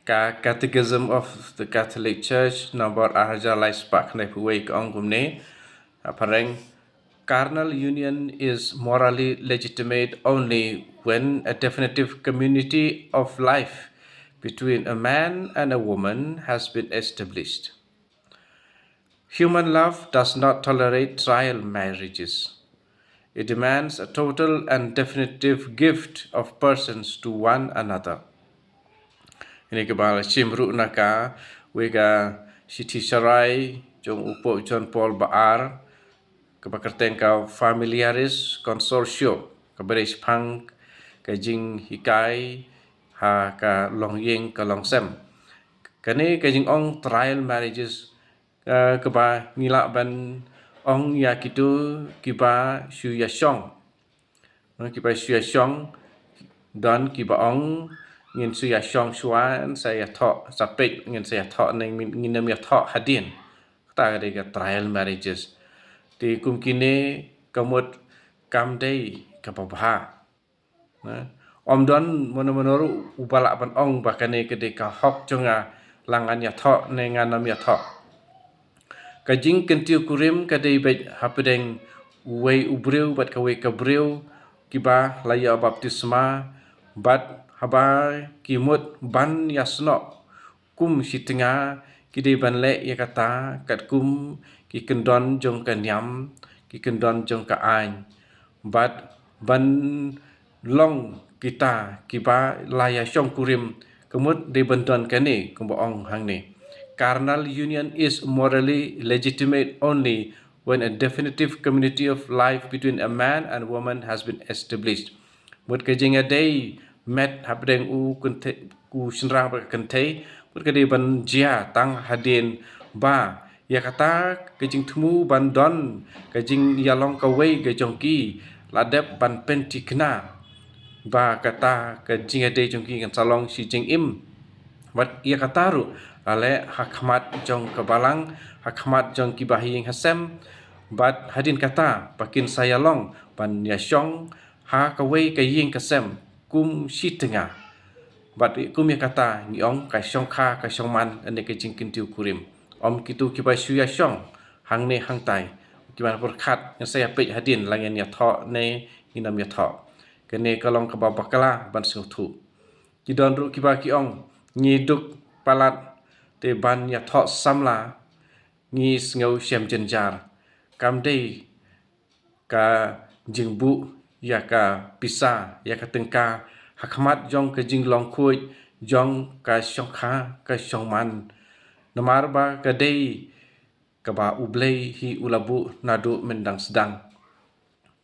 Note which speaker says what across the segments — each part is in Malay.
Speaker 1: Catechism of the Catholic Church nomor Arja Laispak Nepuwei Ongumne Apareng carnal union is morally legitimate only when a definitive community of life between a man and a woman has been established. Human love does not tolerate trial marriages. It demands a total and definitive gift of persons to one another. Ini kebal cimru naka wega siti sarai jong upo John Paul Baar kebakerteng ka familiaris consortio kaberis pang kajing hikai ha ka longyeng ka longsem kani kajing ong trial marriages keba ngila ban ong ya kitu kiba shu ya shong kiba shu ya shong dan kiba ong ngin su ya shong shuan saya tho sapek ngin saya tho neng ngin ya tho hadin ta ga trial marriages ti kum kine kamut kam dei kapabha om don mono upala ban ong bakane kede ka hok jonga langan ya tho nenganam ya tho kajing kentiu kurim kade bet hapedeng wei ubreu bat ka wei kabreu kiba laya baptisma bat haba kimut ban yasno kum sitinga kide ban le ya kata kat kum ki kendon jong ka nyam ki kendon jong ka ain bat ban long kita kiba laya syong kurim kemut de benton kane kumba ong hang ni carnal union is morally legitimate only when a definitive community of life between a man and woman has been established mut ka jinga day met hapdeng u kunte ku sinrang ba kante mut ka de ban jia tang hadin ba ya kata kajing temu ban don kajing yalong ka wei ka jongki ladep ban pentikna ba kata kajing ade jongki kan salong si jing im wat ya kata ru ale hakmat jong kabalang hakmat jong ki bahing hasem bat hadin kata pakin saya long ban ya syong ha ka wei ka ying kasem kum si tengah bat kum ya kata ni ong ka syong kha ka syong man ane ka jing kintiu kurim om kitu kiba shuya syong hang ne hang tai kiban berkat yang saya pej hadin langan ya tho ne inam ya tho kene kalong ka babakala ban su thu kidon ru kiba ki ong ni duk palat te ban ya tho samla ni ngau shem jenjar kam dei ka jingbu ya ka pisa ya ka tengka hakmat jong ka jinglong khuj jong ka syong kha ka syong man namar ba ka dei ka ba ublei hi ulabu nadu mendang sedang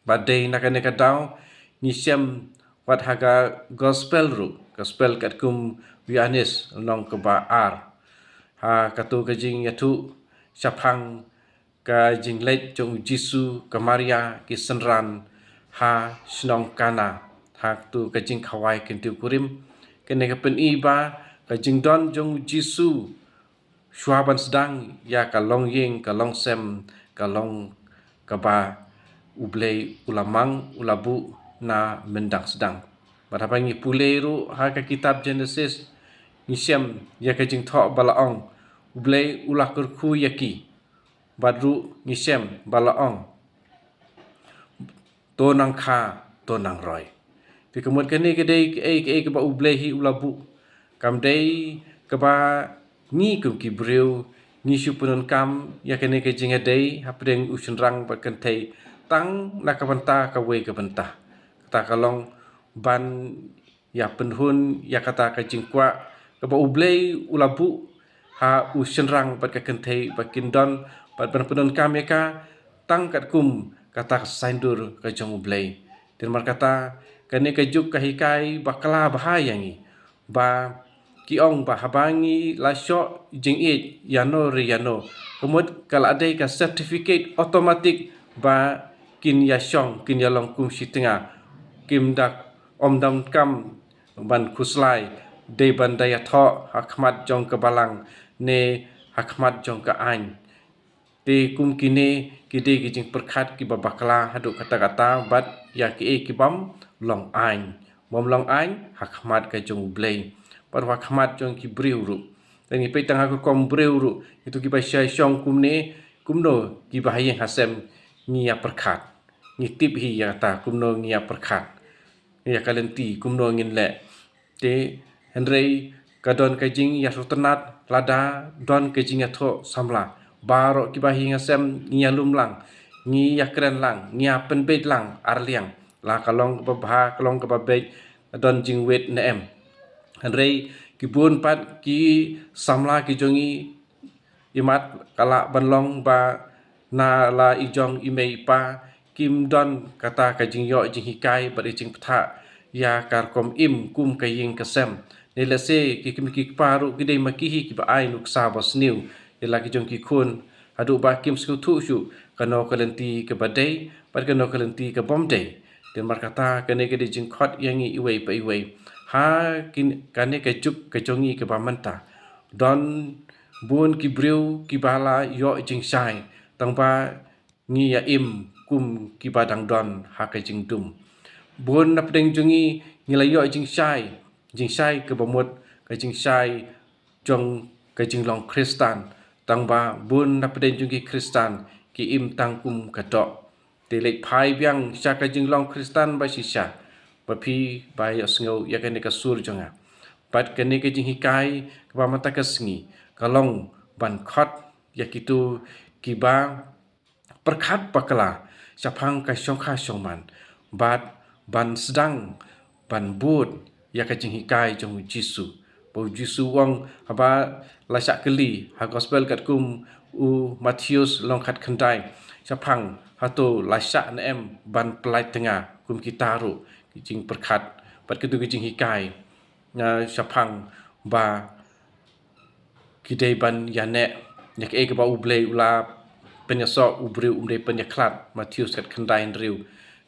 Speaker 1: ba dei nakane ka daw ni shem wat haga gospel ru gospel kat kum wianis long ka ba ar ha katu ka jing yatu syapang ka jing leit jong jisu ka maria ki senran ha snong kana ha tu ka jing khawai kintu kurim kene ka pen iba ka jing don jong jisu shuaban sedang ya ka long ying ka long sem ka long ka ba ublei ulamang ulabu na mendang sedang berapa ngi puleru ha ka kitab Genesis ngisem ya ka jing tho balaong ublei ulakur khu yaki badru ngisem balaong to nang kha to nang roi ti kemut kene ke dei ke ba ublei hi ulabu kam dei ka ba ni kum ki breu ni supunun kam ya kene ke jing dei hapdeng usunrang ba kentei tang na ka banta ka we ka banta ta kalong ban ya penhun ya kata ka jingkwa ka ba ublei ulabu ha usunrang ba ka kentei ba kindon ba penhun kam ya ka tang kat kum kata saindur ka jong ublei din mar kata kane ka juk ka hikai bakala bahayangi ba kiong ba habangi la syo jing it yano riano kemut kal adai ka certificate automatic ba kin ya syong kin ya long kum sitinga kim dak om dam kam ban kuslai de ban daya tho hakmat jong ka balang ne hakmat jong ka ain te kum kine kide ki jing perkhat ki babakla hadu kata-kata bat ya ki bam long ain mom long ain hakmat ka jong blei parwa khamat jong ki briu ru dan ipe tanga ko kom briu ru itu ki ba syai syong kumne kumno ki ba hayeng hasem ngia perkhat ngi tip hi ya ta kumno ngia perkhat ya kalenti kumno ngin le te henrei kadon kajing ya rutenat lada don kajing ya tho samla baro ki ba hi ngasem ngia lumlang ngi ya kren lang ngia penbet lang arliang la kalong ba bha kalong ka ba be don jing wet na em henrei ki bun pat ki samla ki jongi imat kala banlong ba na la ijong imei pa kim don kata kajing yo jing hikai ba jing ptha ya kar kom im kum kaying kasem ne la se ki kim ki paru ki dei makihi ki ba ai nuk sa bos new ila ki jong ki khun adu ba kim sku thu shu kano kalenti ke badai par kano kalenti ke bom dei den mar kata kane ke jing khot yangi iwei pa iwei ha kin kane ke juk ke jongi ke ba manta don bun ki briu ki bala yo jing sai tang ba ngi ya im kum ki ba dang don ha ke jing dum bun nap deng jongi ngila yo jing sai ke ba mot ke jing sai jong ke jing long kristan tang ba bun nap deng jongi kristan ki im tang kum ka do te lek phai byang sha ka jing long kristan ba si sha ba phi ba ya sngo ya ka ne ka sur jonga pat ka ne ka jing hikai ka ba mata ka sngi kalong ban khot ya kitu ki ba perkhat pakala sapang ka shongkha shongman bat ban sedang ban bud ya ka jing hikai jong jisu bo jisu wong haba la syak keli ha gospel kat kum u Matius long khat khandai sapang hato la syak na em ban pelai tengah kum kitaru jing perkhat pat ketu jing hikai na sapang ba kidei ban yane yak e ba ublei ula penyaso ubri umde penyaklat Matius kat khandai riu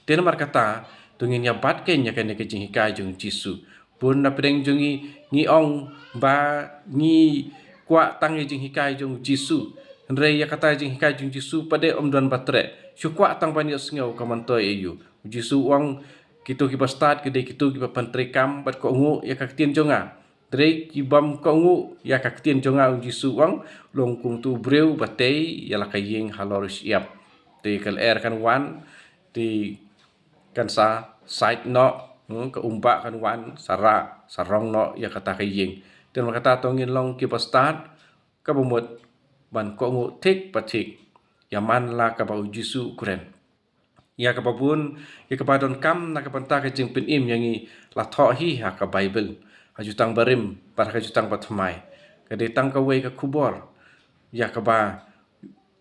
Speaker 1: ten mar kata tungin ya bat ke nya kene ke jing hikai jong jisu pun na pedeng jongi ngi ong ba ngi kwa tang jing hikai jong jisu rei ya kata jing hikai jong jisu pade om don batre syu kwa tang ban yos ngau kamanto eu jisu wang kitu ki start kide kitu ki pantrekam bat ko ngu ya ka tien jonga rei ki bam ko ngu ya ka tien jonga jisu wang long kung tu breu batei ya la kayeng halorus yap te kal er kan wan ti kan sa side no ka umba kan wan sara sarong no ya kata kayeng ten kata tongin long ki start ka bomot ban ko ngu tik patik ya man la ka ba jisu kuren ya ka babun ya ka badon kam na ka panta ka jing pin im yangi la tho hi ha ka bible ha jutang barim par ka jutang patmai ka de tang ka wei ka kubor ya ka ba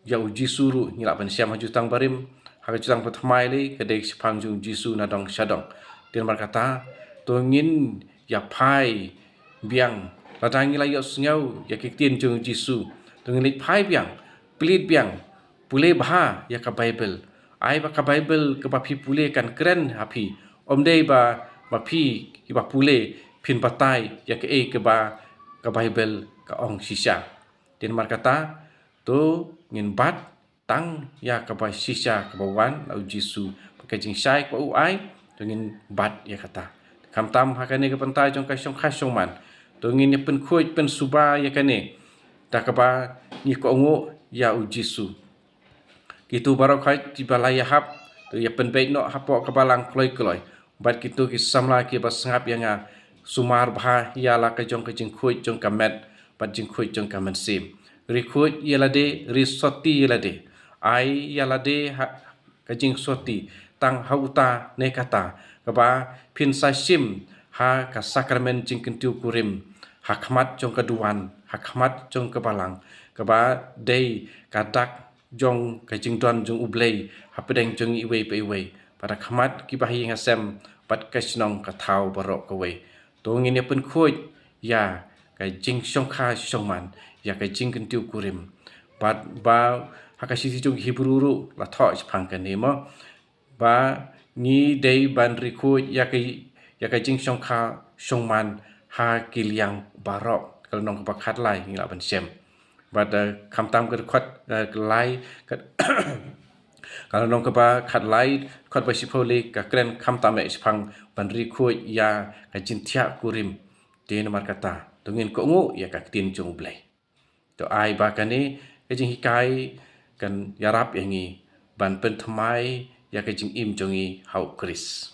Speaker 1: ya jisu ru ni la ban siam ha jutang barim ha ka jutang patmai le ka de sipang jung jisu na dong shadong ten mar kata to ngin ya phai biang ladang la yo sngau ya ki tien jung jisu to ngin phai biang plit biang pule bha ya ka bible ai ba ka bible ka ba phi pule kan kren ha phi om dei ba phi ki ba pule phin patai ya ke e ke ba ka bible ka ong sisa tin mar kata to ngin bat tang ya ka ba sisa ka ba wan au jisu ka jing sai ko u ai to ngin bat ya kata kam tam ha ka ne ka pantai jong ka shong kha shong man to ngin ne pen khoi pen suba ya ka ne ta ka ba ni ko ngo ya u jisu kitu barok hai ti balaya hap to ya pen bait no hapo ka balang kloi kloi bat kitu ki samla ki ba sangap yang sumar bha ya la ka jong ka jing khoi jong ka met bat jing khoi jong ka man sim ri khoi ya la de ri soti ya la de ai ya la de ka jing soti tang hauta ne kata ka ba phin sa sim ha ka sakramen jing kentiu kurim hakmat jong ka duan hakmat jong ka balang ka ba dei ka dak jong ka jing don jong ublei hapedeng jong iwei pe iwei pada khamat ki bahi ngasem pat ka snong ka thau barok ka wei to ngin pen khoi ya ka jing shong kha shongman ya ka jing kentiu kurim bat ba hakasi jong hibru ru la tho phang ka ne mo ba ni dei ban ri khoi ya ka jing shong kha shongman ha kiliang barok kal nong ka khat lai ngila ban sem but kam tam ke khot lai kalau nong ke ba khat lai khot ba sipole ka kren kam tam e phang ban ri khoi ya ka jin thia kurim Tin nomor kata, tungin ko ngu ya kak tin chung blay. To ai ba kani kajing hikai kan yarap yangi ban pen thamai ya kajing im jongi hau kris.